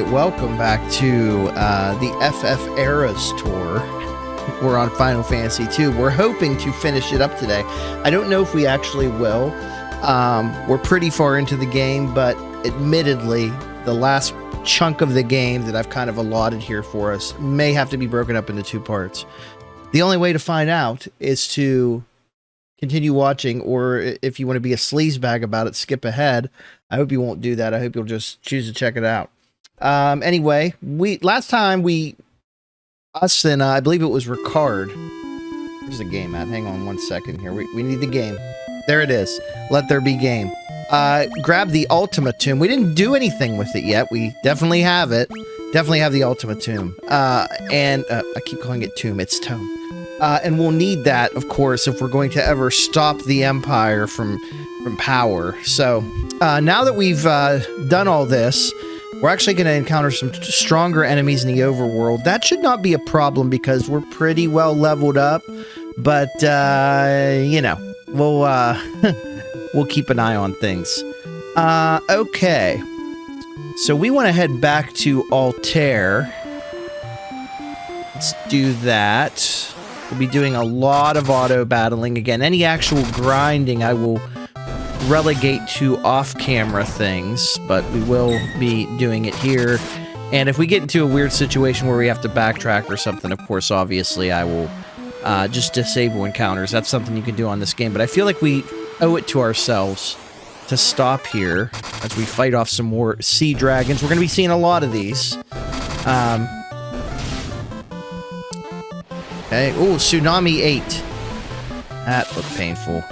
right, welcome back to the FF Eras tour. We're on Final Fantasy II. We're hoping to finish it up today. I don't know if we actually will. We're pretty far into the game, but admittedly, the last chunk of the game that I've kind of allotted here for us may have to be broken up into two parts. The only way to find out is to continue watching, or if you want to be a sleazebag about it, skip ahead. I hope you won't do that. I hope you'll just choose to check it out. Anyway, last time us and I believe it was Ricard. Where's the game at? Hang on one second here. We need the game. There it is. Let there be game. Grab the Ultima Tomb. We didn't do anything with it yet. We definitely have it. Definitely have the Ultima Tomb. And I keep calling it Tomb. It's Tome. And we'll need that, of course, if we're going to ever stop the Empire from power. So now that we've done all this, we're actually going to encounter some stronger enemies in the overworld. That should not be a problem because we're pretty well leveled up. But, you know, we'll keep an eye on things. Okay. So we want to head back to Altair. Let's do that. We'll be doing a lot of auto battling. Again, any actual grinding I will relegate to off-camera things, but we will be doing it here. And if we get into a weird situation where we have to backtrack or something, of course, obviously, I will just disable encounters. That's something you can do on this game, but I feel like we owe it to ourselves to stop here as we fight off some more sea dragons. We're going to be seeing a lot of these. Okay. Ooh, Tsunami 8. That looked painful.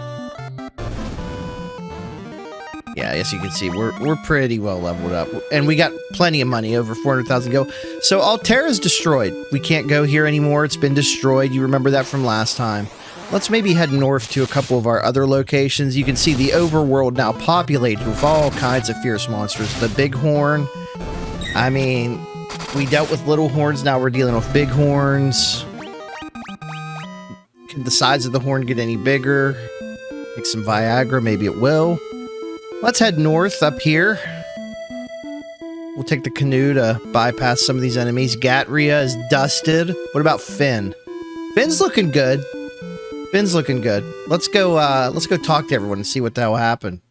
Yeah, as you can see, we're pretty well leveled up. And we got plenty of money, over 400,000 go. So Altair is destroyed. We can't go here anymore. It's been destroyed. You remember that from last time. Let's maybe head north to a couple of our other locations. You can see the overworld now populated with all kinds of fierce monsters. The Bighorn. I mean, we dealt with little horns. Now we're dealing with big horns. Can the size of the horn get any bigger? Take some Viagra, maybe it will. Let's head north up here. We'll take the canoe to bypass some of these enemies. Gatria is dusted. What about Finn? Finn's looking good. Finn's looking good. Let's go talk to everyone and see what the hell happened.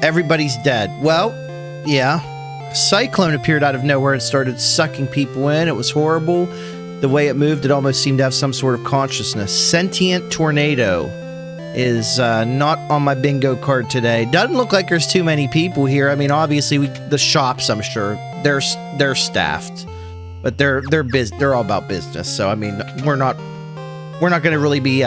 Everybody's dead. Well, yeah. Cyclone appeared out of nowhere and started sucking people in. It was horrible. The way it moved, it almost seemed to have some sort of consciousness. Sentient tornado is not on my bingo card today. Doesn't look like there's too many people here. I mean, obviously, the shops, I'm sure, they're staffed, but they're all about business. So, I mean, we're not going to really be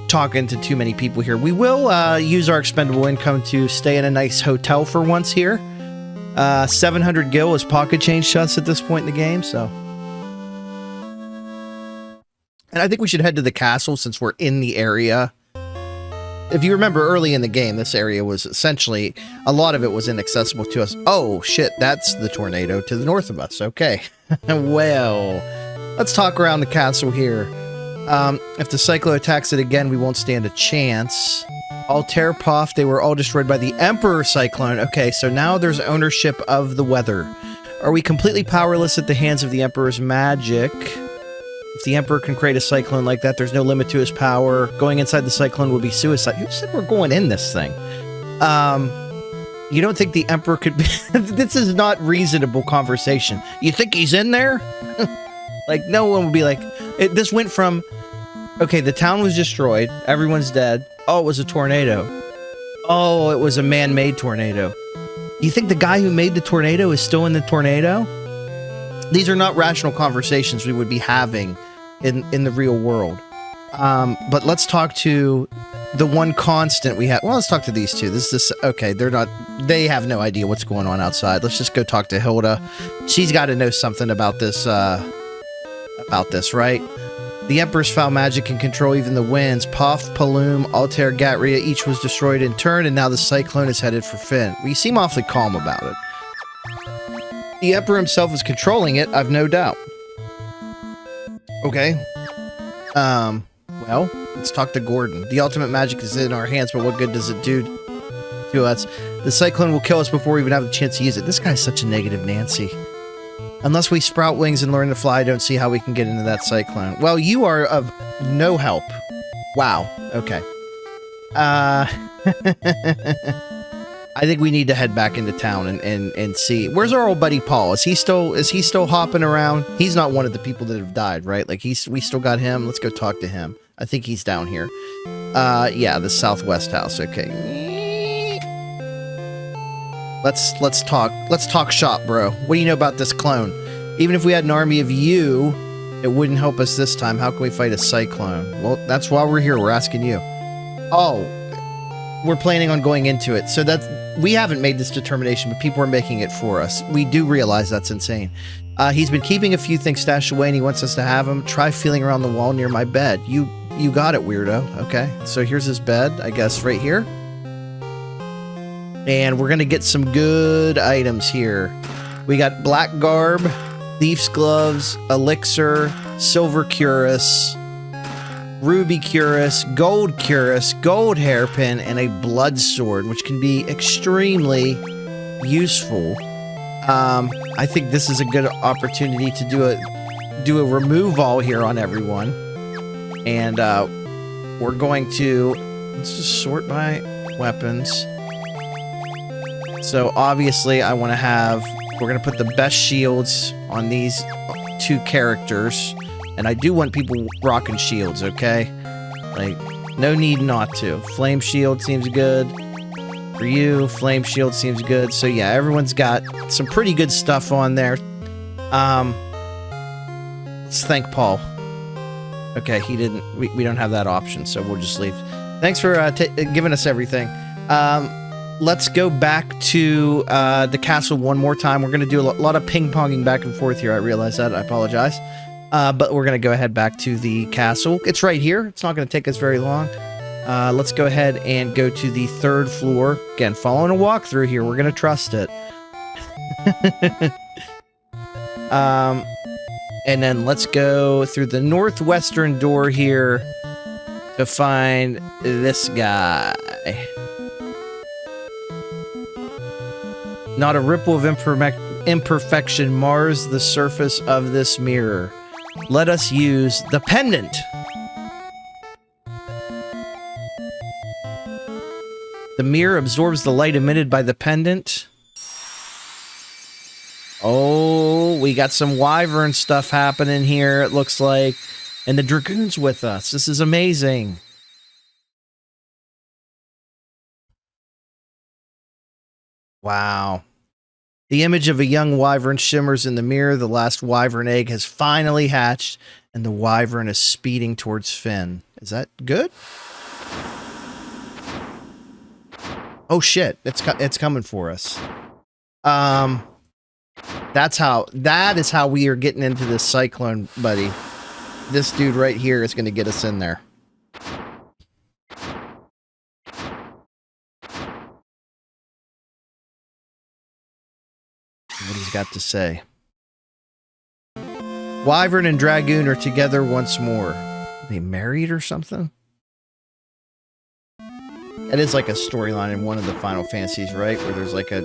talking to too many people here. We will use our expendable income to stay in a nice hotel for once here. 700 gil is pocket change to us at this point in the game, so. And I think we should head to the castle since we're in the area. If you remember early in the game, this area was essentially, a lot of it was inaccessible to us. Oh, shit, that's the tornado to the north of us. Okay. Well, let's talk around the castle here. If the Cyclo attacks it again, we won't stand a chance. Altair Poff, they were all destroyed by the Emperor Cyclone. Okay, so now there's ownership of the weather. Are we completely powerless at the hands of the Emperor's magic? If the Emperor can create a cyclone like that, there's no limit to his power. Going inside the cyclone would be suicide. Who said we're going in this thing? You don't think the Emperor could be... This is not reasonable conversation. You think he's in there? Like, no one would be like... This went from... Okay, the town was destroyed. Everyone's dead. Oh, it was a tornado. Oh, it was a man-made tornado. You think the guy who made the tornado is still in the tornado? These are not rational conversations we would be having in the real world. But let's talk to the one constant we have. Well, let's talk to these two. Okay, they have no idea what's going on outside. Let's just go talk to Hilda. She's got to know something about this, right? The Emperor's foul magic can control even the winds. Puff, Paloom, Altair, Gatria, each was destroyed in turn, and now the cyclone is headed for Finn. We seem awfully calm about it. The Emperor himself is controlling it, I've no doubt. Okay. Well, let's talk to Gordon. The ultimate magic is in our hands, but what good does it do to us? The cyclone will kill us before we even have the chance to use it. This guy's such a negative Nancy. Unless we sprout wings and learn to fly, I don't see how we can get into that cyclone. Well, you are of no help. Wow. Okay. I think we need to head back into town and see. Where's our old buddy Paul? Is he still hopping around? He's not one of the people that have died, right? Like we still got him. Let's go talk to him. I think he's down here. Yeah, the southwest house. Okay. Let's talk shop, bro. What do you know about this clone? Even if we had an army of you, it wouldn't help us this time. How can we fight a cyclone? Well, that's why we're here. We're asking you. Oh, we're planning on going into it. So we haven't made this determination, but people are making it for us. We do realize that's insane. He's been keeping a few things stashed away and he wants us to have them. Try feeling around the wall near my bed. You got it, weirdo. Okay, so here's his bed, I guess, right here. And we're gonna get some good items here. We got black garb, thief's gloves, elixir, silver cuirass, ruby cuirass, gold hairpin, and a blood sword, which can be extremely useful. I think this is a good opportunity to do a remove all here on everyone. And we're going to, let's just sort by weapons. So obviously I want to have, we're going to put the best shields on these two characters. And I do want people rocking shields, okay? Like, no need not to. Flame shield seems good. For you, flame shield seems good. So yeah, everyone's got some pretty good stuff on there. Let's thank Paul. Okay, he didn't, we don't have that option, so we'll just leave. Thanks for giving us everything. Let's go back to the castle one more time. We're going to do a lot of ping-ponging back and forth here. I realize that. I apologize. But we're going to go ahead back to the castle. It's right here. It's not going to take us very long. Let's go ahead and go to the 3rd floor. Again, following a walkthrough here. We're going to trust it. And then let's go through the northwestern door here to find this guy. Not a ripple of imperfection mars the surface of this mirror. Let us use the pendant. The mirror absorbs the light emitted by the pendant. Oh, we got some wyvern stuff happening here, it looks like. And the dragoon's with us. This is amazing. Wow. The image of a young wyvern shimmers in the mirror. The last wyvern egg has finally hatched, and the wyvern is speeding towards Finn. Is that good? Oh shit, it's coming for us. That is how we are getting into this cyclone, buddy. This dude right here is going to get us in there. What he's got to say. Wyvern and Dragoon are together once more. Are they married or something? That is like a storyline in one of the Final Fantasies, right? Where there's like a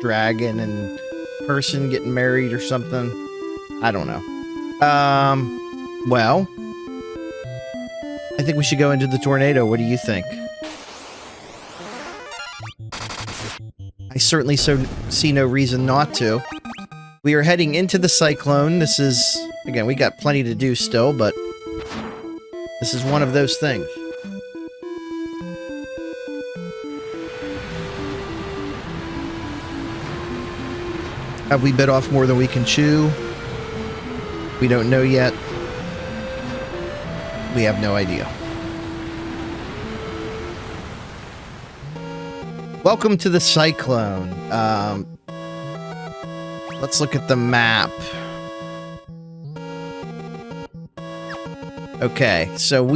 dragon and person getting married or something. I don't know. Well, I think we should go into the tornado. What do you think? I certainly see no reason not to. We are heading into the cyclone. This is, again, we got plenty to do still, but this is one of those things. Have we bit off more than we can chew? We don't know yet. We have no idea. Welcome to the cyclone. Let's look at the map. Okay, so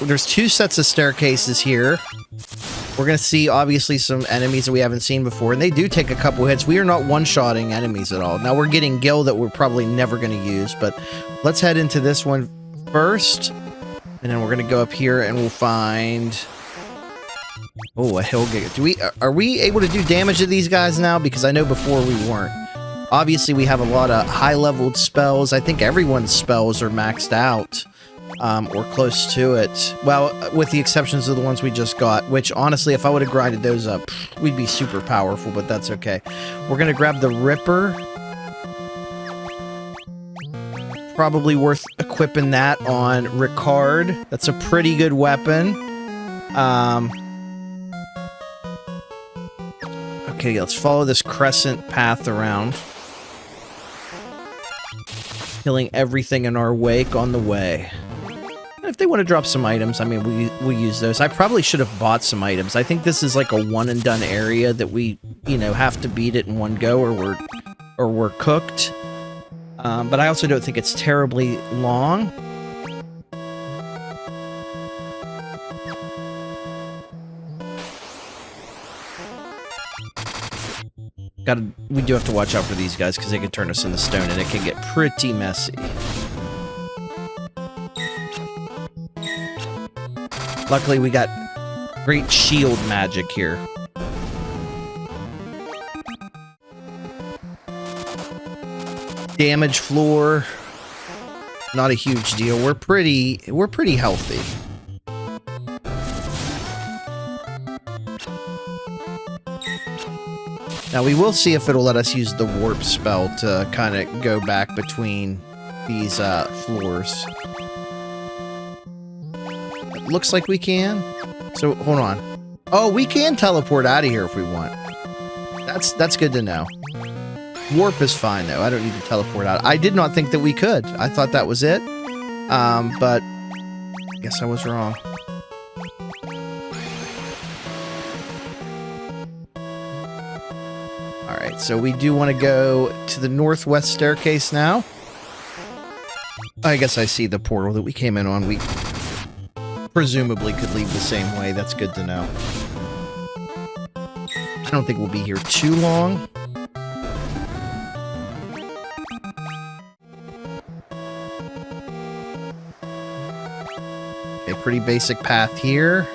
there's 2 sets of staircases here. We're going to see, obviously, some enemies that we haven't seen before, and they do take a couple hits. We are not one-shotting enemies at all. Now, we're getting Gil that we're probably never going to use, but let's head into this one first, and then we're going to go up here, and we'll find Oh, a Hellgate. Are we able to do damage to these guys now? Because I know before we weren't. Obviously, we have a lot of high-leveled spells. I think everyone's spells are maxed out. Or close to it. Well, with the exceptions of the ones we just got, which honestly, if I would have grinded those up, we'd be super powerful, but that's okay. We're gonna grab the Ripper. Probably worth equipping that on Ricard. That's a pretty good weapon. Okay, let's follow this crescent path around. Killing everything in our wake on the way. If they want to drop some items, I mean, we use those. I probably should have bought some items. I think this is like a one and done area that we, you know, have to beat it in one go or we're cooked. But I also don't think it's terribly long. We do have to watch out for these guys because they can turn us into stone and it can get pretty messy. Luckily, we got great shield magic here. Damage floor, not a huge deal. We're pretty healthy. Now we will see if it'll let us use the warp spell to kind of go back between these floors. Looks like we can. So hold on. Oh, we can teleport out of here if we want. That's good to know. Warp is fine though. I don't need to teleport out. I did not think that we could. I thought that was it. But I guess I was wrong. All right, so we do want to go to the northwest staircase now. I guess I see the portal that we came in on. We presumably could leave the same way. That's good to know. I don't think we'll be here too long. Okay, pretty basic path here.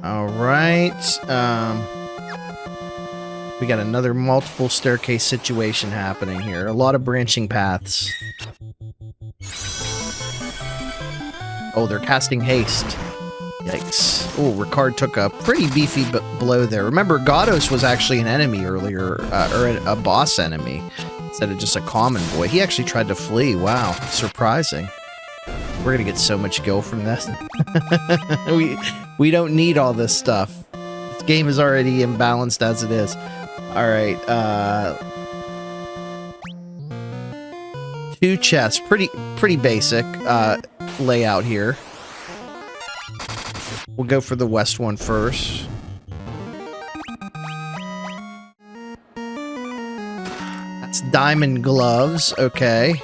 All right. We got another multiple staircase situation happening here. A lot of branching paths. Oh, they're casting haste. Yikes. Oh, Ricard took a pretty beefy blow there. Remember, Gatos was actually an enemy earlier, or a boss enemy, instead of just a common boy. He actually tried to flee. Wow, surprising. We're gonna get so much gil from this. We don't need all this stuff. This game is already imbalanced as it is. All right. 2 chests. Pretty basic layout here. We'll go for the west one first. That's diamond gloves. Okay.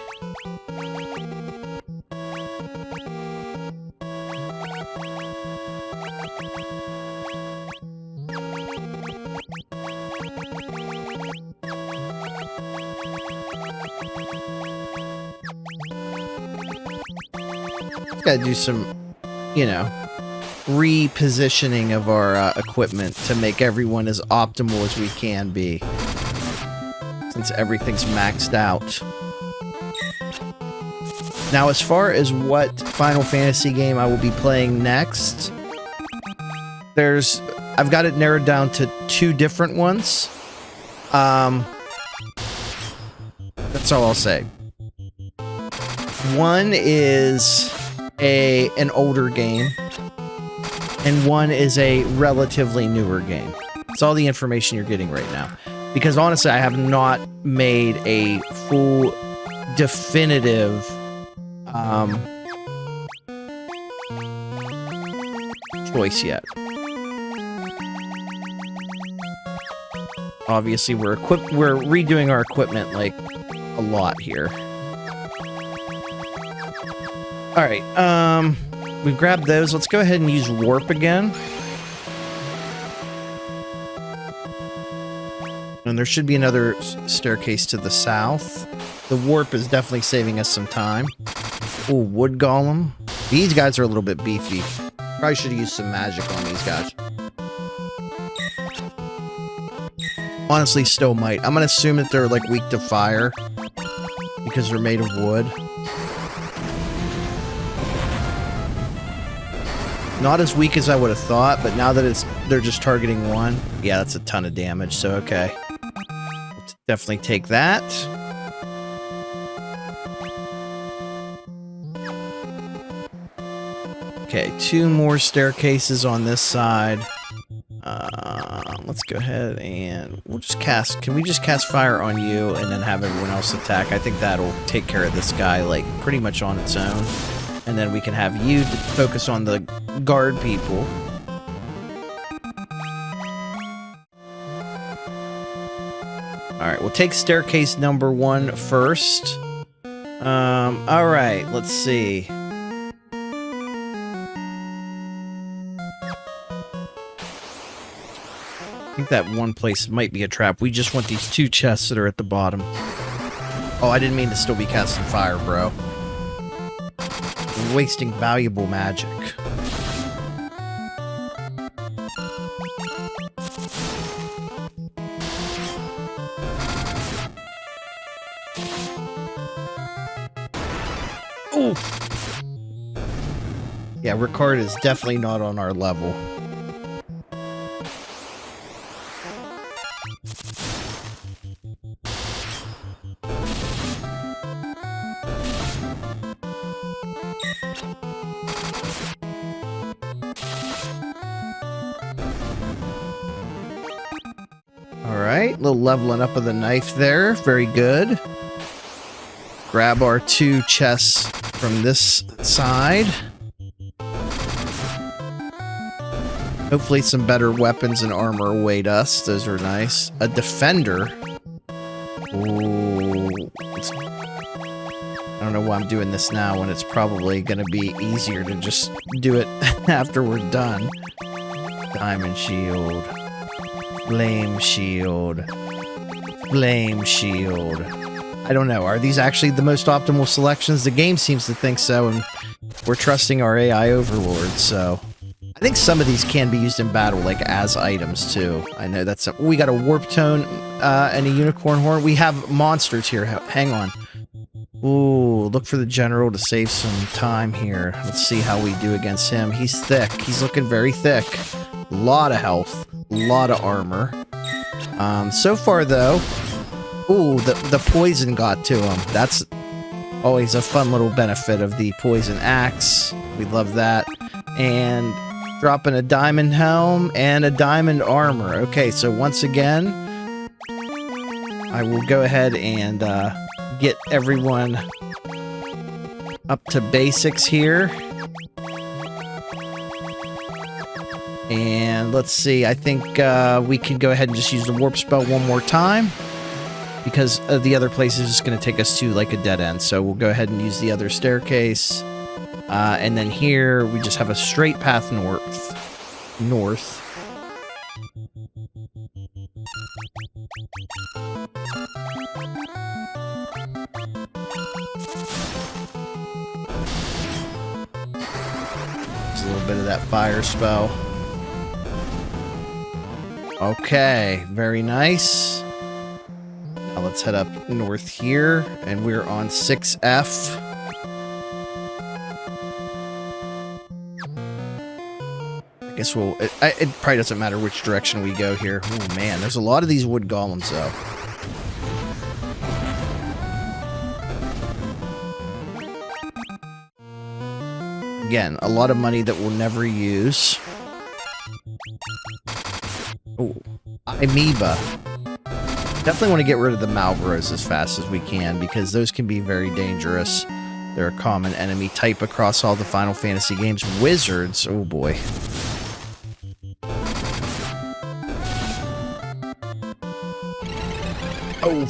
Gotta do some, you know, repositioning of our equipment to make everyone as optimal as we can be, since everything's maxed out. Now, as far as what Final Fantasy game I will be playing next, I've got it narrowed down to 2 different ones. That's all I'll say. One is an older game, and one is a relatively newer game. It's all the information you're getting right now. Because honestly, I have not made a full, definitive choice yet. Obviously, we're redoing our equipment like a lot here. All right, we grabbed those. Let's go ahead and use warp again. And there should be another staircase to the south. The warp is definitely saving us some time. Ooh, wood golem. These guys are a little bit beefy. Probably should have used some magic on these guys. Honestly, still might. I'm gonna assume that they're like weak to fire because they're made of wood. Not as weak as I would have thought, but now that they're just targeting one, yeah, that's a ton of damage. So okay, we'll definitely take that. Okay, 2 more staircases on this side. Let's go ahead and we'll just cast... Can we just cast fire on you and then have everyone else attack? I think that'll take care of this guy, like, pretty much on its own. And then we can have you to focus on the guard people. Alright, we'll take staircase number 1 first. Alright, let's see. I think that one place might be a trap. We just want these 2 chests that are at the bottom. Oh, I didn't mean to still be casting fire, bro. We're wasting valuable magic. Ooh! Yeah, Ricard is definitely not on our level. Alright, a little leveling up of the knife there. Very good. Grab our 2 chests from this side. Hopefully some better weapons and armor await us. Those are nice. A defender. Ooh. I don't know why I'm doing this now when it's probably going to be easier to just do it after we're done. Diamond shield. Flame shield. Flame shield. I don't know. Are these actually the most optimal selections? The game seems to think so, and we're trusting our AI overlords, so... I think some of these can be used in battle, like as items, too. I know that's... we got a warp tone and a unicorn horn. We have monsters here. Hang on. Ooh, look for the general to save some time here. Let's see how we do against him. He's thick. He's looking very thick. A lot of health. A lot of armor. So far, though... Ooh, the poison got to him. That's always a fun little benefit of the poison axe. We love that. And dropping a diamond helm and a diamond armor. Okay, so once again, I will go ahead and get everyone up to basics here. And let's see, I think we can go ahead and just use the warp spell one more time, because the other place is just going to take us to like a dead end. So we'll go ahead and use the other staircase. And then here, we just have a straight path north. Just a little bit of that fire spell. Okay, very nice. Now let's head up north here, and we're on 6F. I guess it probably doesn't matter which direction we go here. Oh man, there's a lot of these wood golems though. Again, a lot of money that we'll never use. Oh, amoeba. Definitely want to get rid of the Malboros as fast as we can, because those can be very dangerous. They're a common enemy type across all the Final Fantasy games. Wizards, oh boy. Oh.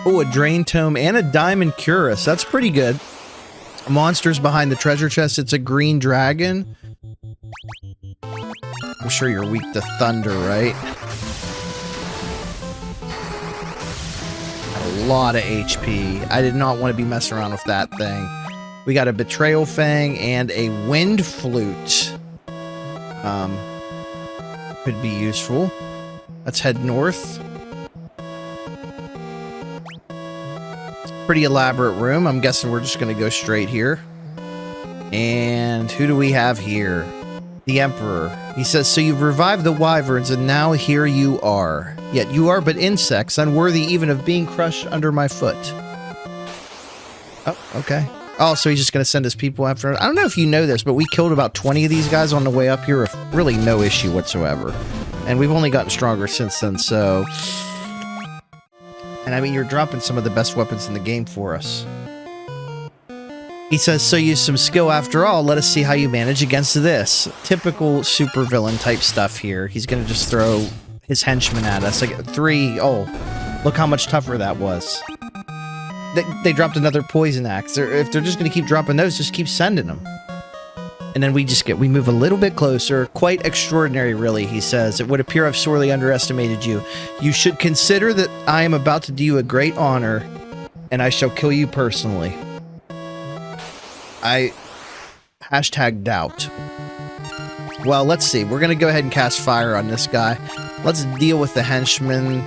Oh, a Drain Tome and a Diamond Cuirass. That's pretty good. Monsters behind the treasure chest. It's a green dragon. I'm sure you're weak to thunder, right? A lot of HP. I did not want to be messing around with that thing. We got a Betrayal Fang and a Wind Flute. Could be useful. Let's head north. Pretty elaborate room. I'm guessing we're just going to go straight here. And who do we have here? The Emperor. He says, so you've revived the wyverns, and now here you are. Yet you are but insects, unworthy even of being crushed under my foot. Oh, okay. Oh, so he's just going to send his people after us. I don't know if you know this, but we killed about 20 of these guys on the way up here with really no issue whatsoever. And we've only gotten stronger since then, so... And I mean, you're dropping some of the best weapons in the game for us. He says, so use some skill after all. Let us see how you manage against this. Typical supervillain type stuff here. He's going to just throw his henchmen at us. Like 3. Oh, look how much tougher that was. They dropped another poison axe. If they're just going to keep dropping those, just keep sending them. And then we move a little bit closer. Quite extraordinary, really, he says. It would appear I've sorely underestimated you. You should consider that I am about to do you a great honor, and I shall kill you personally. Hashtag doubt. Well, let's see. We're going to go ahead and cast fire on this guy. Let's deal with the henchmen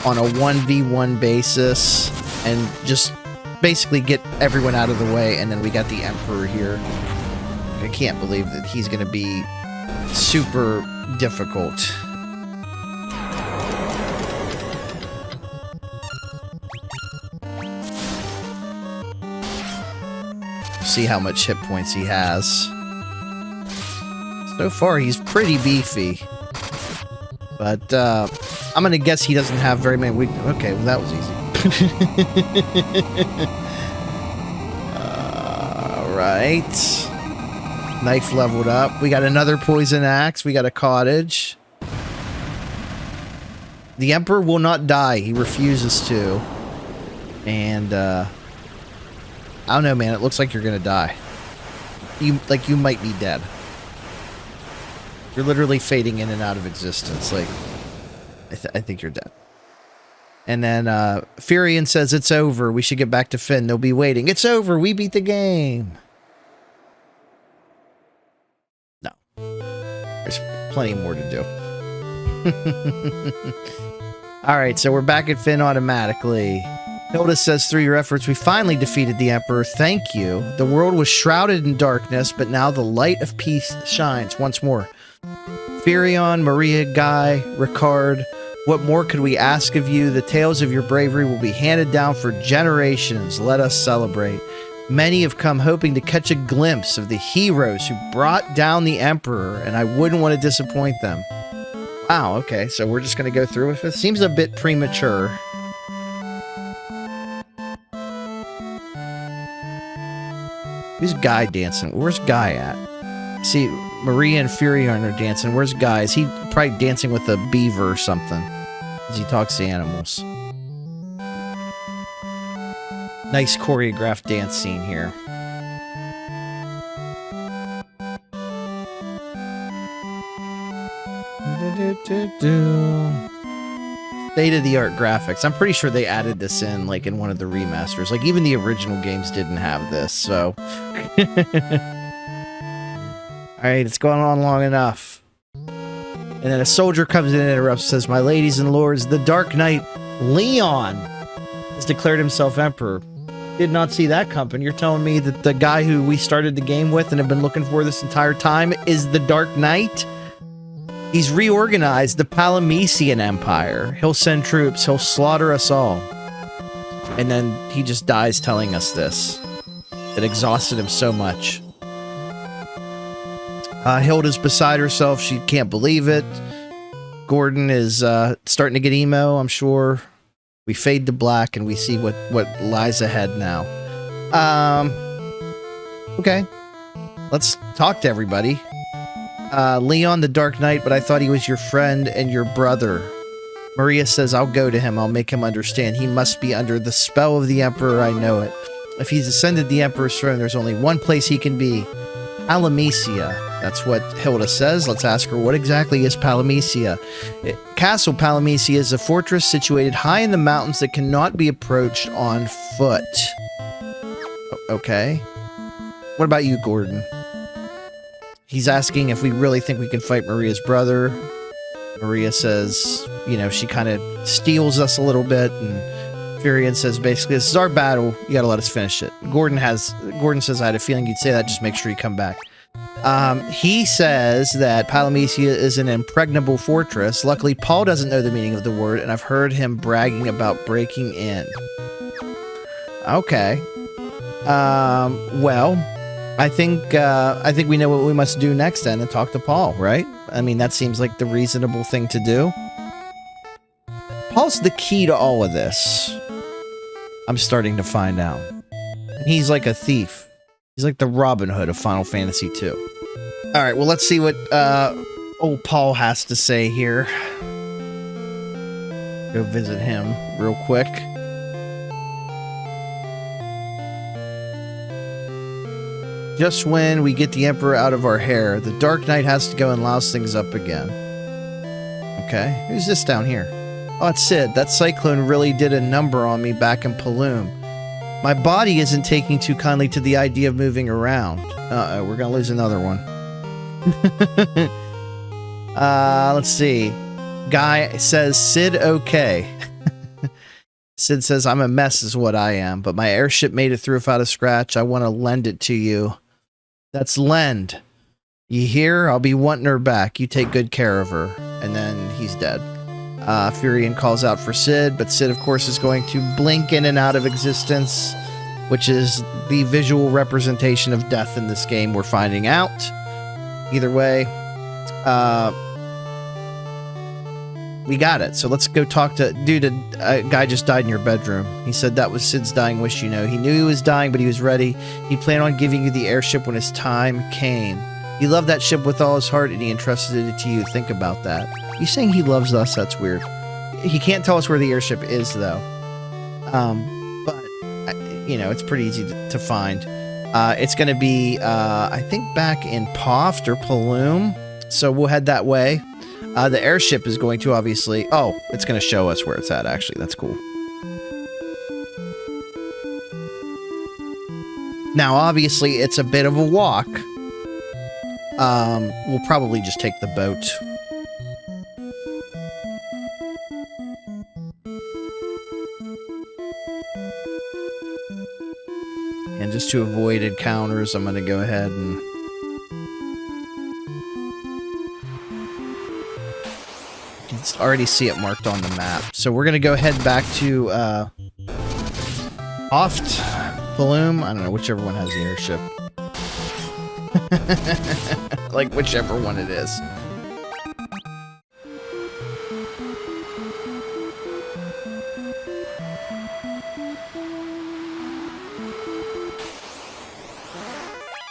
on a 1v1 basis and just basically get everyone out of the way. And then we got the Emperor here. I can't believe that he's going to be super difficult. See how much hit points he has. So far, he's pretty beefy. But, I'm gonna guess he doesn't have very many weak... Okay, well, that was easy. Alright. Knife leveled up. We got another poison axe. We got a cottage. The Emperor will not die. He refuses to. And, I don't know, man. It looks like you're gonna die. You might be dead. You're literally fading in and out of existence. Like, I think you're dead. And then, Furion says, it's over. We should get back to Finn. They'll be waiting. It's over. We beat the game. No. There's plenty more to do. Alright, so we're back at Finn automatically. Hilda says, through your efforts, we finally defeated the Emperor. Thank you. The world was shrouded in darkness, but now the light of peace shines once more. Furion, Maria, Guy, Ricard, what more could we ask of you? The tales of your bravery will be handed down for generations. Let us celebrate. Many have come hoping to catch a glimpse of the heroes who brought down the Emperor, and I wouldn't want to disappoint them. Wow, okay, so we're just going to go through with it. Seems a bit premature. Who's Guy dancing? Where's Guy at? See, Maria and Furion are dancing. Where's Guy? Is he probably dancing with a beaver or something? As he talks to animals. Nice choreographed dance scene here. State-of-the-art graphics. I'm pretty sure they added this in, like, in one of the remasters. Like, even the original games didn't have this, so... Alright, it's going on long enough. And then a soldier comes in and interrupts and says, my ladies and lords, the Dark Knight, Leon, has declared himself Emperor. Did not see that coming. You're telling me that the guy who we started the game with and have been looking for this entire time is the Dark Knight? He's reorganized the Palamecian Empire. He'll send troops. He'll slaughter us all. And then he just dies telling us this. It exhausted him so much. Hilda's beside herself. She can't believe it. Gordon is starting to get emo, I'm sure. We fade to black and we see what lies ahead now. Okay. Let's talk to everybody. Leon the Dark Knight, but I thought he was your friend and your brother. Maria says, I'll go to him. I'll make him understand. He must be under the spell of the Emperor. I know it. If he's ascended the Emperor's throne, there's only one place he can be. Palamecia. That's what Hilda says. Let's ask her, what exactly is Palamecia? Castle Palamecia is a fortress situated high in the mountains that cannot be approached on foot. Okay. What about you, Gordon? He's asking if we really think we can fight Maria's brother. Maria says, you know, she kind of steals us a little bit, and Furion says basically, this is our battle, you gotta let us finish it. Gordon says, I had a feeling you'd say that, just make sure you come back. He says that Palamecia is an impregnable fortress. Luckily, Paul doesn't know the meaning of the word, and I've heard him bragging about breaking in. Okay. Well, I think we know what we must do next then, and talk to Paul, right? I mean, that seems like the reasonable thing to do. Paul's the key to all of this. I'm starting to find out. And he's like a thief. He's like the Robin Hood of Final Fantasy II. Alright, well, let's see what old Paul has to say here. Go visit him real quick. Just when we get the Emperor out of our hair, the Dark Knight has to go and louse things up again. Okay, who's this down here? Oh, it's Sid. That cyclone really did a number on me back in Paloom. My body isn't taking too kindly to the idea of moving around. Uh-oh, we're gonna lose another one. Let's see. Guy says, Sid, okay. Sid says, I'm a mess is what I am, but my airship made it through without a scratch. I want to lend it to you. That's lend. You hear? I'll be wanting her back. You take good care of her. And then he's dead. Furion calls out for Sid, but Sid, of course, is going to blink in and out of existence, which is the visual representation of death in this game, we're finding out. Either way, we got it. So let's go talk to... Dude, a guy just died in your bedroom. He said that was Sid's dying wish, you know. He knew he was dying, but he was ready. He planned on giving you the airship when his time came. He loved that ship with all his heart, and he entrusted it to you. Think about that. You saying he loves us? That's weird. He can't tell us where the airship is, though. But, you know, it's pretty easy to find. It's going to be, I think, back in Poft or Paloom. So we'll head that way. The airship is going to obviously... Oh, it's going to show us where it's at, actually. That's cool. Now, obviously, it's a bit of a walk. We'll probably just take the boat. And just to avoid encounters, I'm going to go ahead and... You can already see it marked on the map. So we're going to go head back to, Oft, Paloom, I don't know, whichever one has the airship. Like, whichever one it is.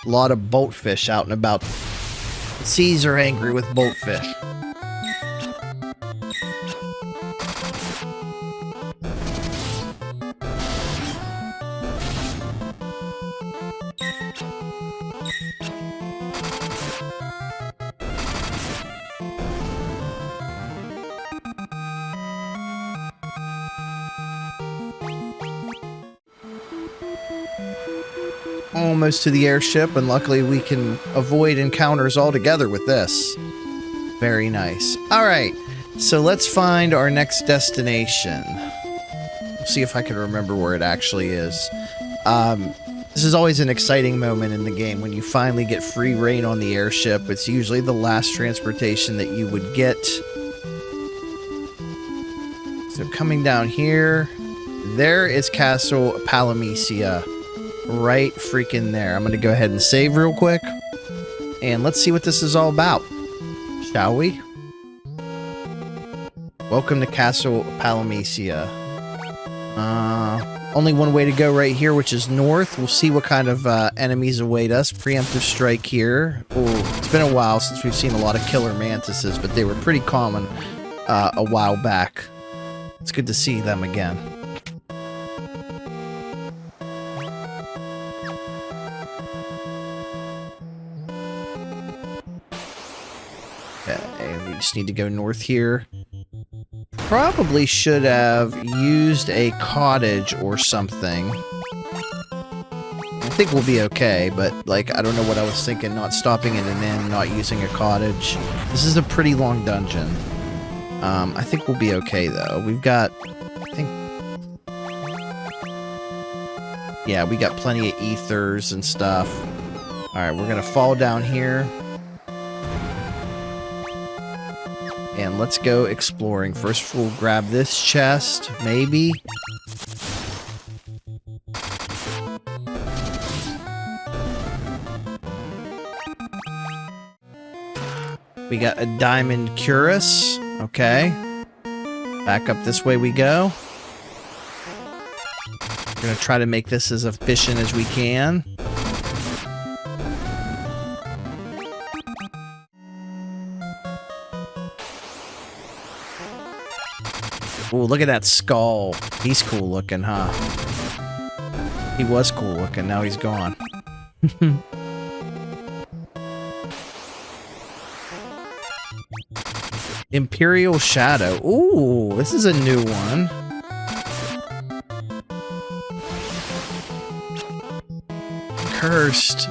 A lot of boatfish out and about. The seas are angry with boatfish. Almost to the airship, and luckily we can avoid encounters altogether with this. Very nice. Alright, so let's find our next destination. We'll see if I can remember where it actually is. This is always an exciting moment in the game when you finally get free reign on the airship. It's usually the last transportation that you would get. So coming down here, there is Castle Palamecia. Right freaking there. I'm going to go ahead and save real quick. And let's see what this is all about. Shall we? Welcome to Castle Palamecia. Only one way to go right here, which is north. We'll see what kind of enemies await us. Preemptive strike here. Oh, it's been a while since we've seen a lot of killer mantises, but they were pretty common a while back. It's good to see them again. Okay, we just need to go north here. Probably should have used a cottage or something. I think we'll be okay, but, like, I don't know what I was thinking, not stopping in an inn, not using a cottage. This is a pretty long dungeon. I think we'll be okay, though. We've got, I think... Yeah, we got plenty of ethers and stuff. Alright, we're gonna fall down here. And let's go exploring. First, we'll grab this chest, maybe. We got a diamond cuirass. Okay. Back up this way we go. We're gonna try to make this as efficient as we can. Ooh, look at that skull. He's cool looking, huh? He was cool looking, now he's gone. Imperial Shadow. Ooh, this is a new one. Cursed.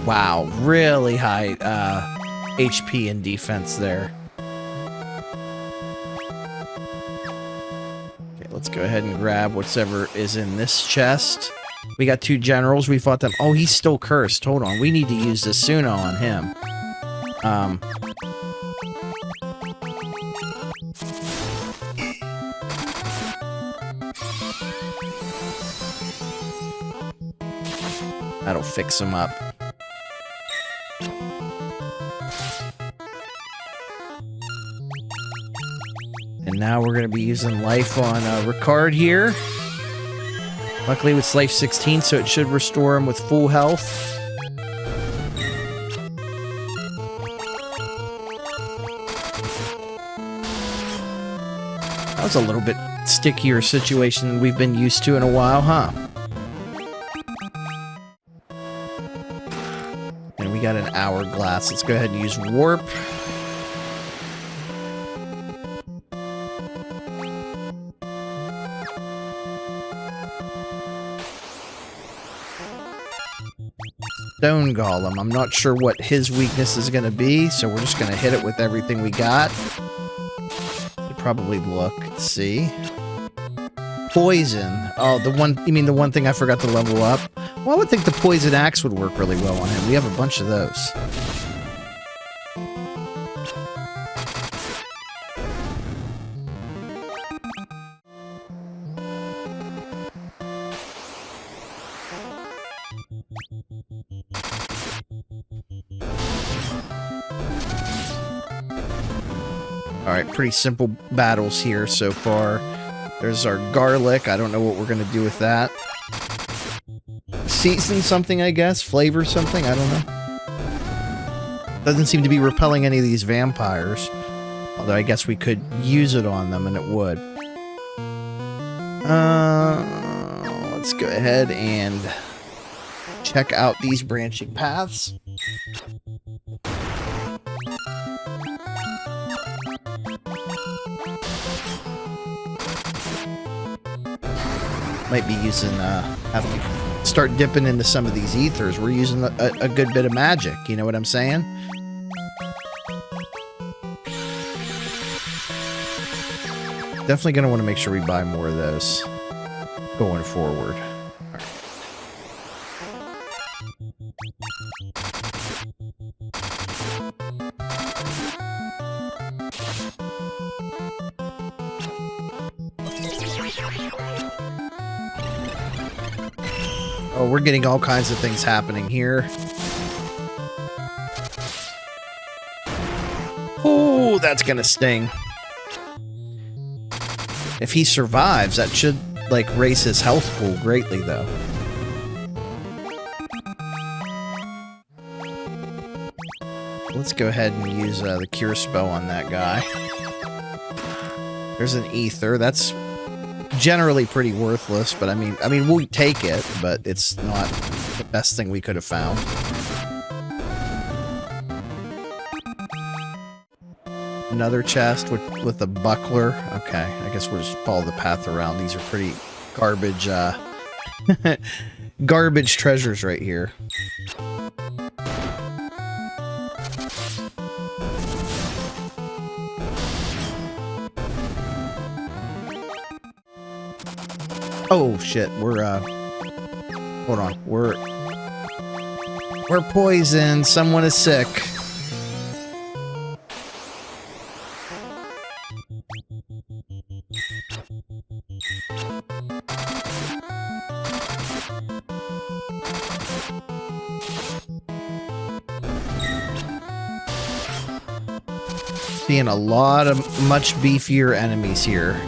Wow, really high HP and defense there. Okay, let's go ahead and grab whatever is in this chest. We got 2 generals. We fought them. Oh, he's still cursed. Hold on. We need to use the Suna on him. That'll fix him up. And now we're going to be using life on Ricard here. Luckily it's life 16, so it should restore him with full health. That was a little bit stickier situation than we've been used to in a while, huh? And we got an hourglass. Let's go ahead and use warp. Stone Golem. I'm not sure what his weakness is going to be, so we're just going to hit it with everything we got. You probably look. Let's see. Poison. Oh, the one, you mean the one thing I forgot to level up? Well, I would think the poison axe would work really well on him. We have a bunch of those. Alright, pretty simple battles here so far. There's our garlic. I don't know what we're going to do with that. Season something, I guess? Flavor something? I don't know. Doesn't seem to be repelling any of these vampires. Although I guess we could use it on them and it would. Let's go ahead and check out these branching paths. Might be using, having to start dipping into some of these ethers. We're using a good bit of magic, you know what I'm saying? Definitely going to want to make sure we buy more of those going forward. Oh, we're getting all kinds of things happening here. Oh, that's gonna sting. If he survives, that should, like, raise his health pool greatly, though. Let's go ahead and use the cure spell on that guy. There's an ether. That's generally pretty worthless, but I mean we'll take it, but it's not the best thing we could have found. Another chest with a buckler. Okay, I guess we'll just follow the path around. These are pretty garbage, garbage treasures right here. Oh shit, we're hold on, we're poisoned. Someone is sick. Seeing a lot of much beefier enemies here.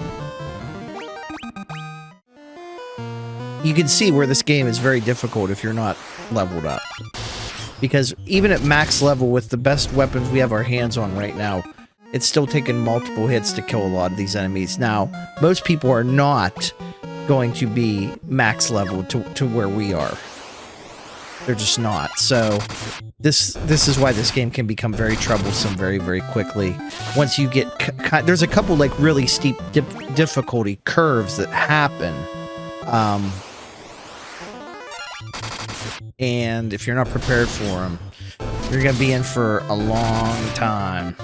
You can see where this game is very difficult if you're not leveled up. Because even at max level with the best weapons we have our hands on right now, it's still taking multiple hits to kill a lot of these enemies. Now, most people are not going to be max level to where we are. They're just not. So this is why this game can become very troublesome very, very quickly. Once you get... There's a couple like really steep difficulty curves that happen. And if you're not prepared for them, you're going to be in for a long time.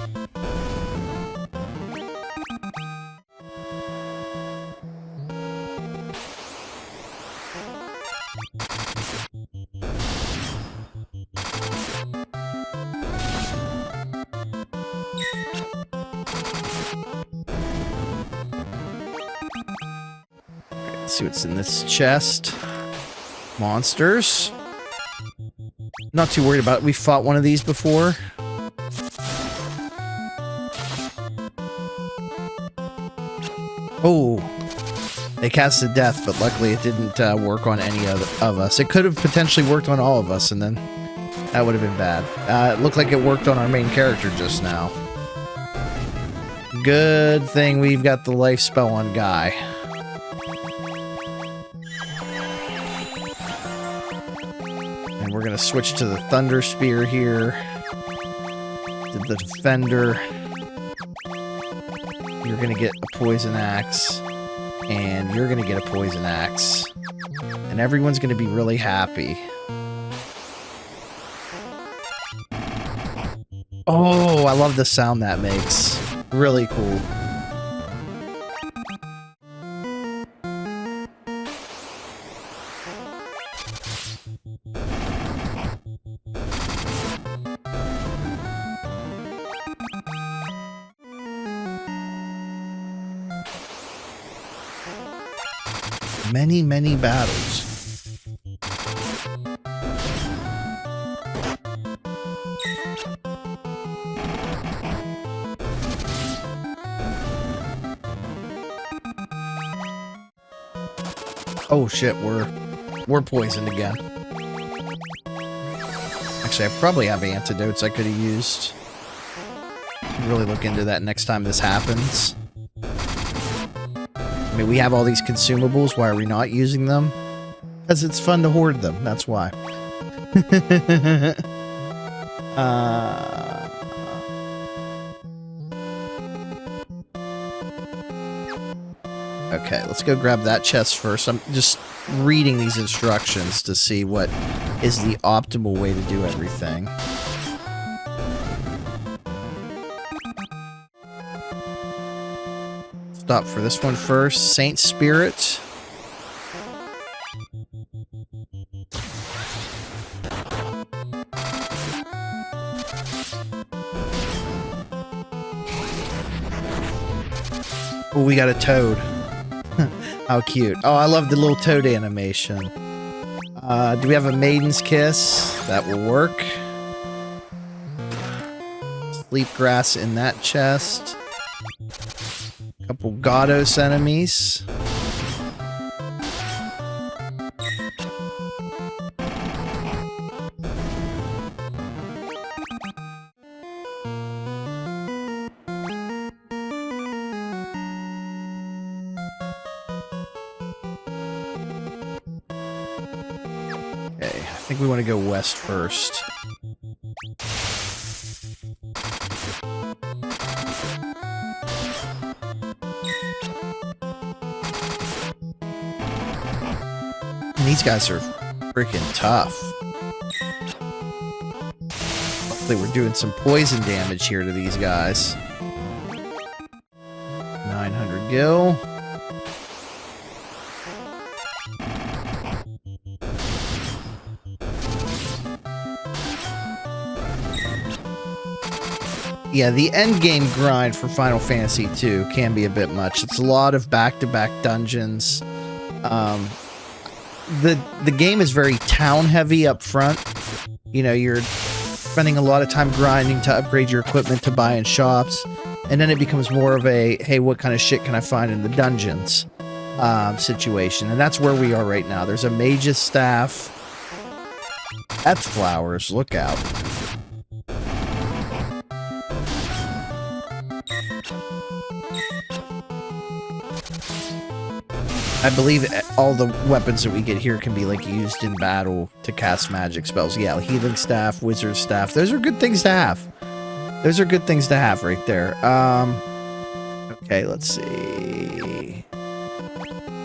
Let's see what's in this chest. Monsters. Not too worried about it. We fought one of these before. Oh, they casted death, but luckily it didn't work on any of us. It could have potentially worked on all of us, and then that would have been bad. It looked like it worked on our main character just now. Good thing we've got the life spell on Guy. And we're going to switch to the Thunder Spear here. The Defender. You're going to get a Poison Axe. And you're going to get a Poison Axe. And everyone's going to be really happy. Oh, I love the sound that makes. Really cool. Many, many battles. Oh shit, we're poisoned again. Actually, I probably have antidotes I could have used. Really look into that next time this happens. I mean, we have all these consumables. Why are we not using them? Because it's fun to hoard them. That's why. Okay, let's go grab that chest first. I'm just reading these instructions to see what is the optimal way to do everything. Stop for this one first. Saint Spirit. Oh, we got a toad. How cute. Oh, I love the little toad animation. Do we have a Maiden's Kiss? That will work. Sleep Grass in that chest. Couple Godos enemies. Okay, I think we want to go west first. And these guys are freaking tough. Hopefully we're doing some poison damage here to these guys. 900 gil. Yeah, the end game grind for Final Fantasy II can be a bit much. It's a lot of back-to-back dungeons. The game is very town-heavy up front. You know, you're spending a lot of time grinding to upgrade your equipment to buy in shops, and then it becomes more of a, hey, what kind of shit can I find in the dungeons situation, and that's where we are right now. There's a mage's staff. That's flowers. Look out. I believe all the weapons that we get here can be, like, used in battle to cast magic spells. Yeah, healing staff, wizard staff. Those are good things to have. Those are good things to have right there. Okay, let's see.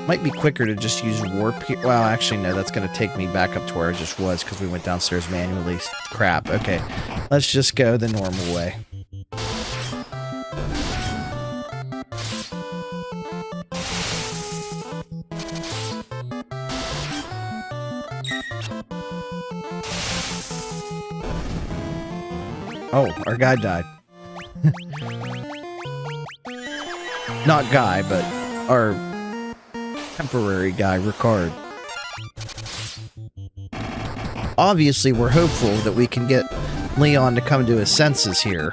Might be quicker to just use warp here. Well, actually, no, that's going to take me back up to where I just was because we went downstairs manually. Crap. Okay, let's just go the normal way. Oh, our guy died. Not guy, but our temporary guy, Ricard. Obviously, we're hopeful that we can get Leon to come to his senses here.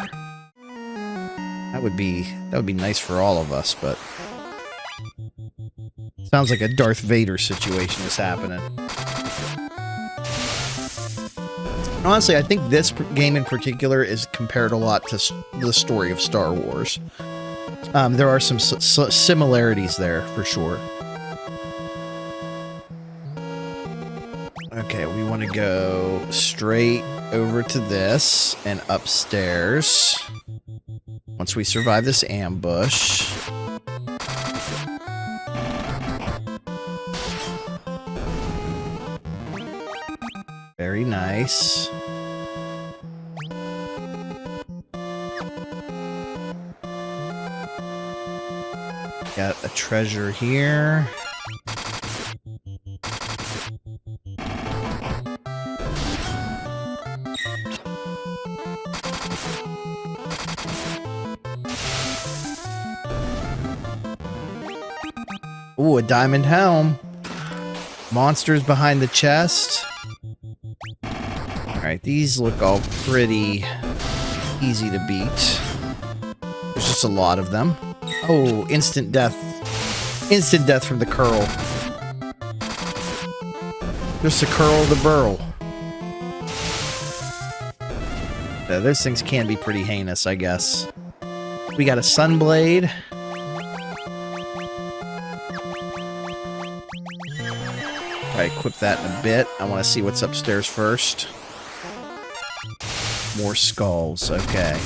That would be nice for all of us, but sounds like a Darth Vader situation is happening. Honestly, I think this game in particular is compared a lot to the story of Star Wars. There are some similarities there, for sure. Okay, we want to go straight over to this and upstairs. Once we survive this ambush. Very nice. Got a treasure here. Ooh, a diamond helm. Monsters behind the chest. Alright, these look all pretty easy to beat. There's just a lot of them. Oh, instant death. Instant death from the curl. Just a curl of the burl. Yeah, those things can be pretty heinous, I guess. We got a sunblade. I equip that in a bit. I want to see what's upstairs first. More skulls, okay.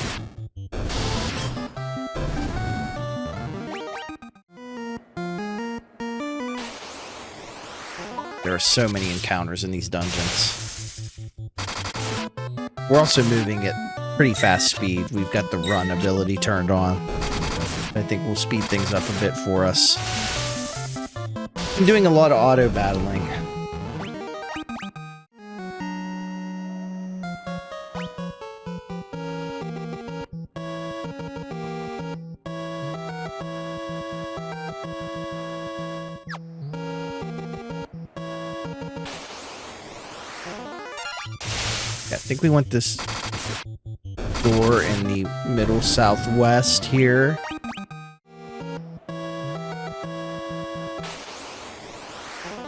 There are so many encounters in these dungeons. We're also moving at pretty fast speed. We've got the run ability turned on. I think we'll speed things up a bit for us. I'm doing a lot of auto battling. I think we want this door in the middle southwest here.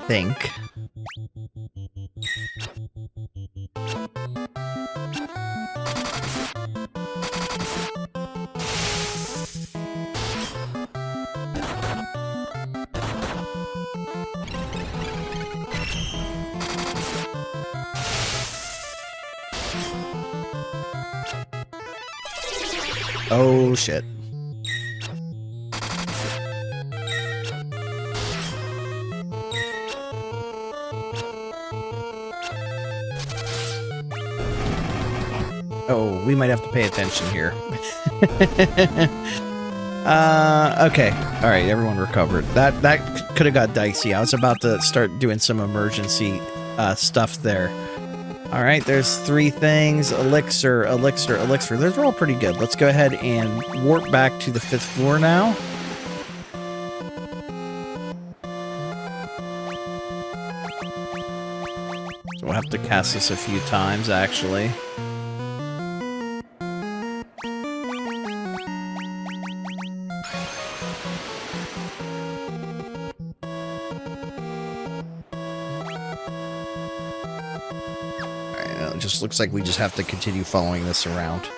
Think. Oh, shit. Oh, we might have to pay attention here. Okay. All right, everyone recovered. That could have got dicey. I was about to start doing some emergency stuff there. All right, there's 3 things. Elixir, elixir, elixir. Those are all pretty good. Let's go ahead and warp back to the 5th floor now. So we'll have to cast this a few times, actually. Just looks like we just have to continue following this around.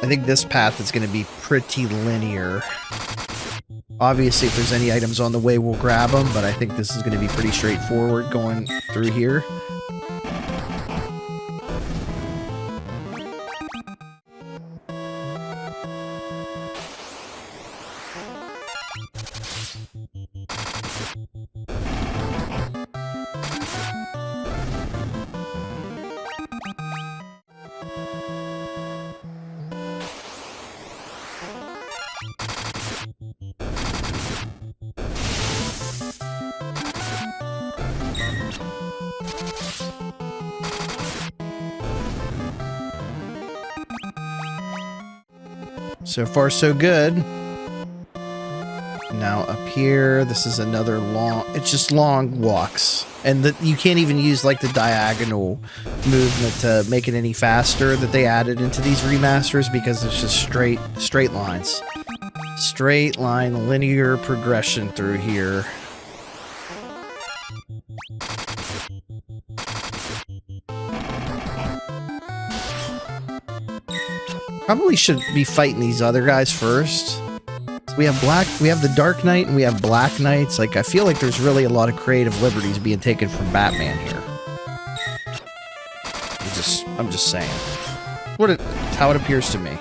I think this path is going to be pretty linear. Obviously, if there's any items on the way, we'll grab them, but I think this is going to be pretty straightforward going through here. So far, so good. Now up here, this is another long... It's just long walks. And you can't even use, like, the diagonal movement to make it any faster that they added into these remasters because it's just straight lines. Straight line, linear progression through here. Probably should be fighting these other guys first. We have the Dark Knight and we have Black Knights. Like, I feel like there's really a lot of creative liberties being taken from Batman here. I'm just saying. How it appears to me.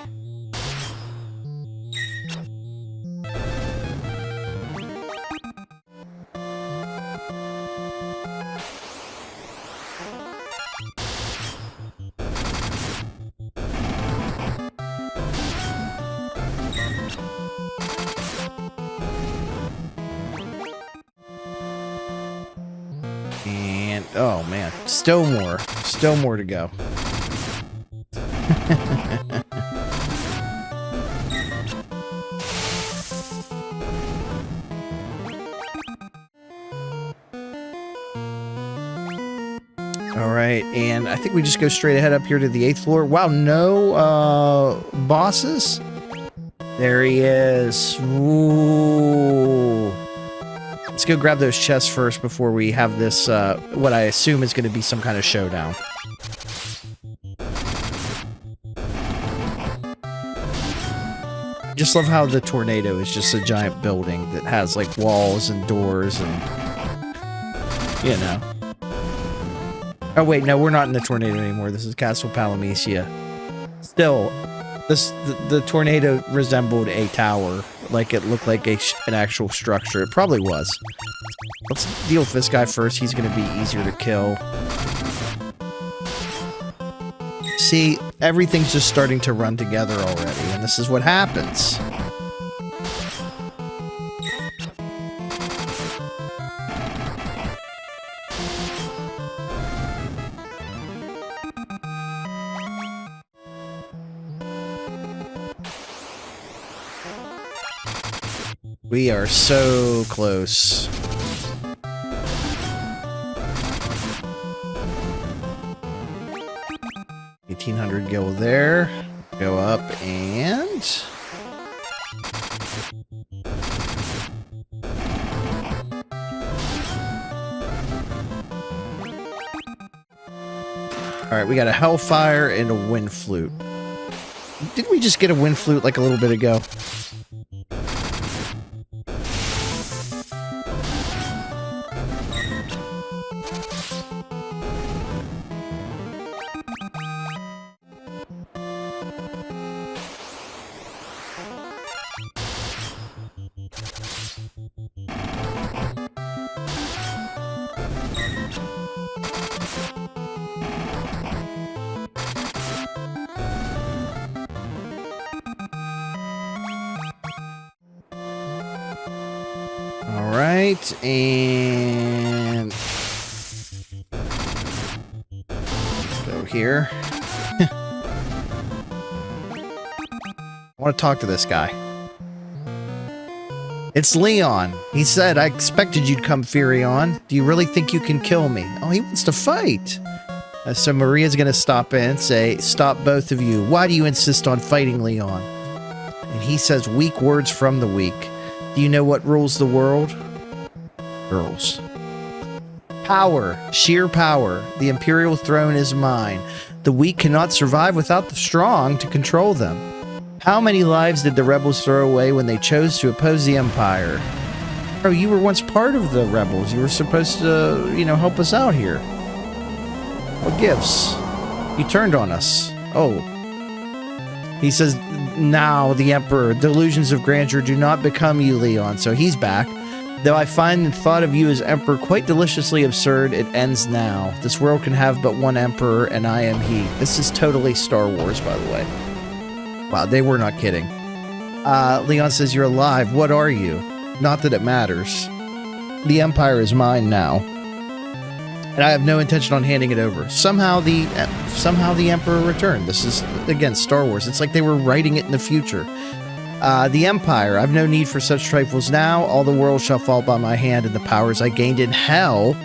Oh man, still more to go. All right, and I think we just go straight ahead up here to the 8th floor. Wow, no bosses. There he is. Ooh. Let's go grab those chests first before we have this, what I assume is going to be some kind of showdown. Just love how the tornado is just a giant building that has, like, walls and doors and, you know. Oh, wait, no, we're not in the tornado anymore. This is Castle Palamecia. Still, the tornado resembled a tower. Like, it looked like an actual structure. It probably was. Let's deal with this guy first. He's going to be easier to kill. See, everything's just starting to run together already, and this is what happens. We are so close. $1,800 gil there. Go up and... Alright, we got a Hellfire and a Wind Flute. Didn't we just get a Wind Flute like a little bit ago? right, and let's go here. I want to talk to this guy. It's Leon. He said, I expected you'd come, Furion. Do you really think you can kill me? Oh, he wants to fight. So Maria's going to stop in and say, stop both of you. Why do you insist on fighting, Leon? And he says, weak words from the weak. Do you know what rules the world? Girls. Power. Sheer power. The Imperial throne is mine. The weak cannot survive without the strong to control them. How many lives did the rebels throw away when they chose to oppose the Empire? Oh, you were once part of the rebels. You were supposed to, you know, help us out here. What gives? You turned on us. Oh. He says, now the Emperor, delusions of grandeur do not become you, Leon. So he's back. Though I find the thought of you as Emperor quite deliciously absurd, it ends now. This world can have but one Emperor, and I am he. This is totally Star Wars, by the way. Wow, they were not kidding. Leon says, you're alive. What are you? Not that it matters. The Empire is mine now. And I have no intention on handing it over. Somehow the Emperor returned. This is, again, Star Wars. It's like they were writing it in the future. The Empire. I've no need for such trifles now. All the world shall fall by my hand, and the powers I gained in hell,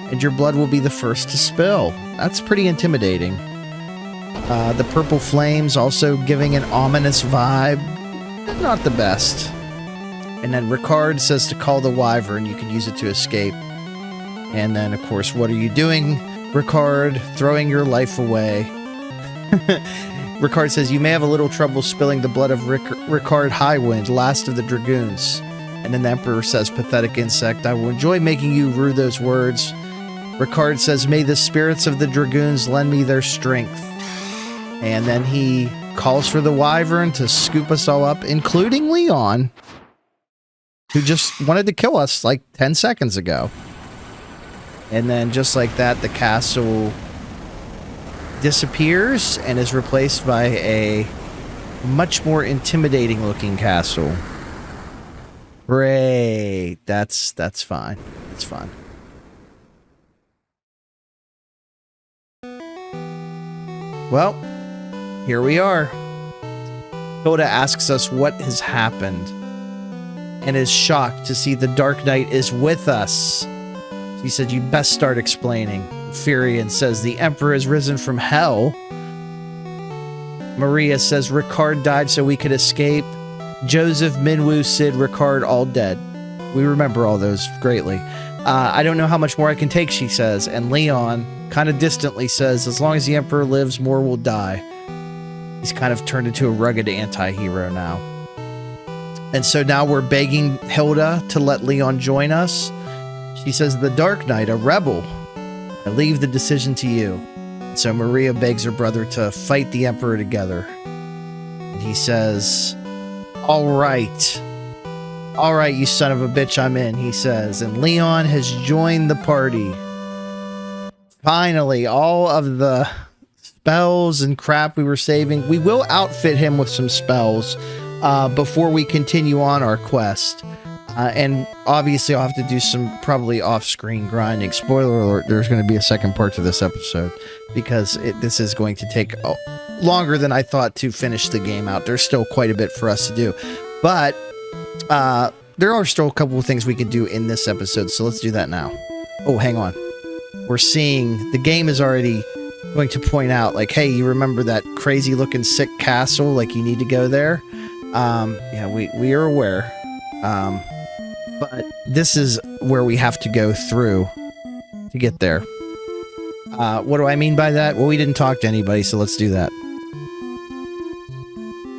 and your blood will be the first to spill. That's pretty intimidating. The purple flames also giving an ominous vibe. Not the best. And then Ricard says to call the Wyvern. You can use it to escape. And then, of course, what are you doing, Ricard? Throwing your life away. Ricard says, you may have a little trouble spilling the blood of Ricard Highwind, last of the Dragoons. And then the Emperor says, pathetic insect, I will enjoy making you rue those words. Ricard says, may the spirits of the Dragoons lend me their strength. And then he calls for the Wyvern to scoop us all up, including Leon, who just wanted to kill us like 10 seconds ago. And then just like that, the castle disappears and is replaced by a much more intimidating looking castle. Great. That's fine. It's fine. Well, here we are. Hilda asks us what has happened and is shocked to see the Dark Knight is with us. He said, you best start explaining. Furion says, the Emperor has risen from hell. Maria says, Ricard died so we could escape. Joseph, Minwu, Sid, Ricard, all dead. We remember all those greatly. I don't know how much more I can take, she says. And Leon kind of distantly says, as long as the Emperor lives, more will die. He's kind of turned into a rugged anti-hero now. And so now we're begging Hilda to let Leon join us. She says, the Dark Knight, a rebel. I leave the decision to you. And so Maria begs her brother to fight the Emperor together. And he says, all right. All right, you son of a bitch, I'm in, he says. And Leon has joined the party. Finally, all of the spells and crap we were saving. We will outfit him with some spells before we continue on our quest. And obviously I'll have to do some probably off-screen grinding. Spoiler alert, there's going to be a second part to this episode because this is going to take longer than I thought to finish the game out. There's still quite a bit for us to do. But there are still a couple of things we can do in this episode, so let's do that now. Oh, hang on. We're seeing the game is already going to point out, like, hey, you remember that crazy looking sick castle? Like, you need to go there. Yeah, we are aware. But this is where we have to go through to get there. What do I mean by that? Well, we didn't talk to anybody, so let's do that.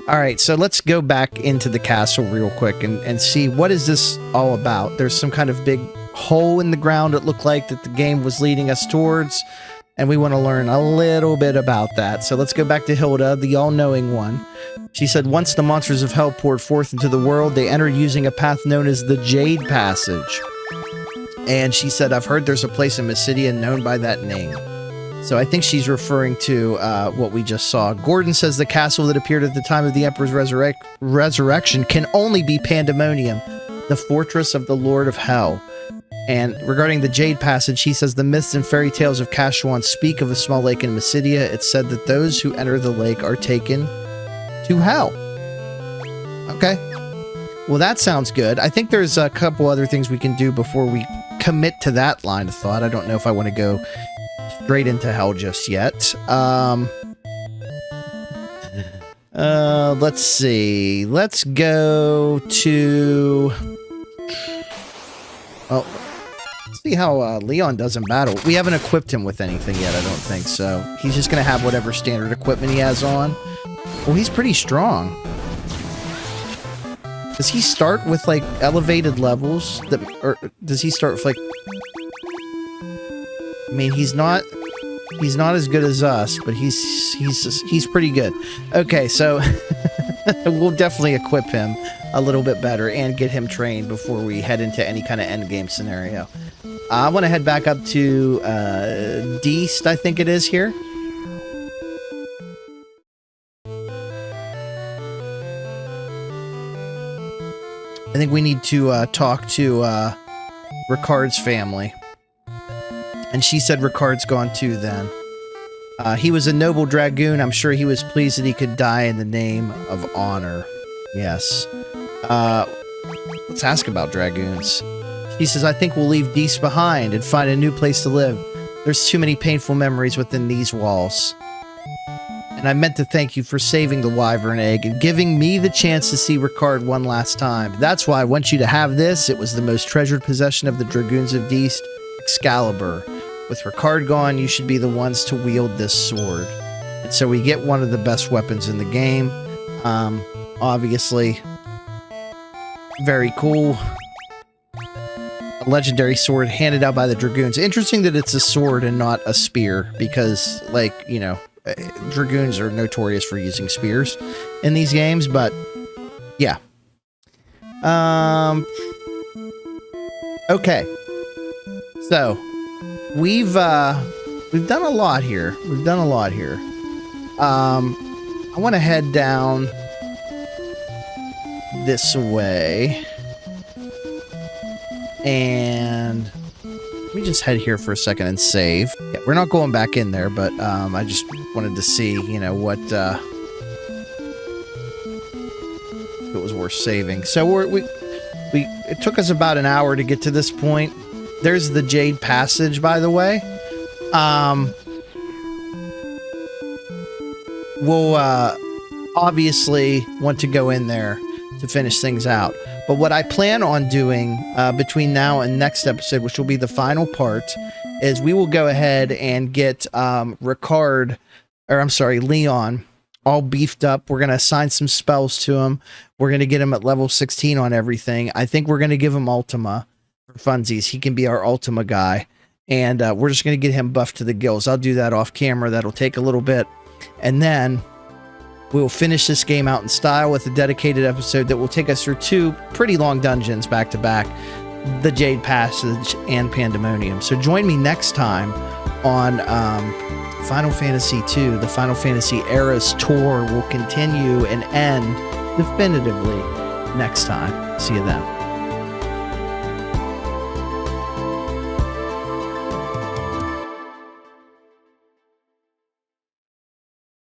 All right, so let's go back into the castle real quick and see what is this all about. There's some kind of big hole in the ground, it looked like, that the game was leading us towards, and we want to learn a little bit about that. So let's go back to Hilda, the all-knowing one. She said, once the monsters of hell poured forth into the world, they entered using a path known as the Jade Passage. And she said, I've heard there's a place in Mysidia known by that name. So I think she's referring to what we just saw. Gordon says the castle that appeared at the time of the Emperor's resurrection can only be Pandemonium, the fortress of the Lord of Hell. And regarding the Jade Passage, he says the myths and fairy tales of Kashuan speak of a small lake in Mysidia. It's said that those who enter the lake are taken to hell. Okay. Well, that sounds good. I think there's a couple other things we can do before we commit to that line of thought. I don't know if I want to go straight into hell just yet. Let's see. Let's go to... Oh, let's see how Leon does in battle. We haven't equipped him with anything yet, I don't think so. He's just going to have whatever standard equipment he has on. Well, he's pretty strong. Does he start with, like, elevated levels? Or does he start with, like... I mean, he's not as good as us, but he's pretty good. Okay, so we'll definitely equip him a little bit better and get him trained before we head into any kind of endgame scenario. I want to head back up to Deast, I think it is here. I think we need to talk to Ricard's family. And she said Ricard's gone too then. He was a noble dragoon. I'm sure he was pleased that he could die in the name of honor. Yes. Let's ask about dragoons. She says, I think we'll leave Deast behind and find a new place to live. There's too many painful memories within these walls. And I meant to thank you for saving the wyvern egg and giving me the chance to see Ricard one last time. That's why I want you to have this. It was the most treasured possession of the dragoons of Deast, Excalibur. With Ricard gone, you should be the ones to wield this sword. And so we get one of the best weapons in the game. Obviously, very cool. A legendary sword handed out by the dragoons. Interesting that it's a sword and not a spear, because, like, you know, dragoons are notorious for using spears in these games, but yeah. Okay. So, we've done a lot here. I want to head down this way. And let me just head here for a second and save. Yeah, we're not going back in there, but I just wanted to see, you know, what if it was worth saving. So it took us about an hour to get to this point. There's the Jade Passage, by the way. We'll obviously want to go in there to finish things out. But what I plan on doing between now and next episode, which will be the final part, is we will go ahead and get Leon all beefed up. We're going to assign some spells to him. We're going to get him at level 16 on everything. I think we're going to give him Ultima for funsies. He can be our Ultima guy. And we're just going to get him buffed to the gills. I'll do that off camera. That'll take a little bit. And then we'll finish this game out in style with a dedicated episode that will take us through two pretty long dungeons back to back, the Jade Passage and Pandemonium. So join me next time on Final Fantasy II. The Final Fantasy Eras tour will continue and end definitively next time. See you then.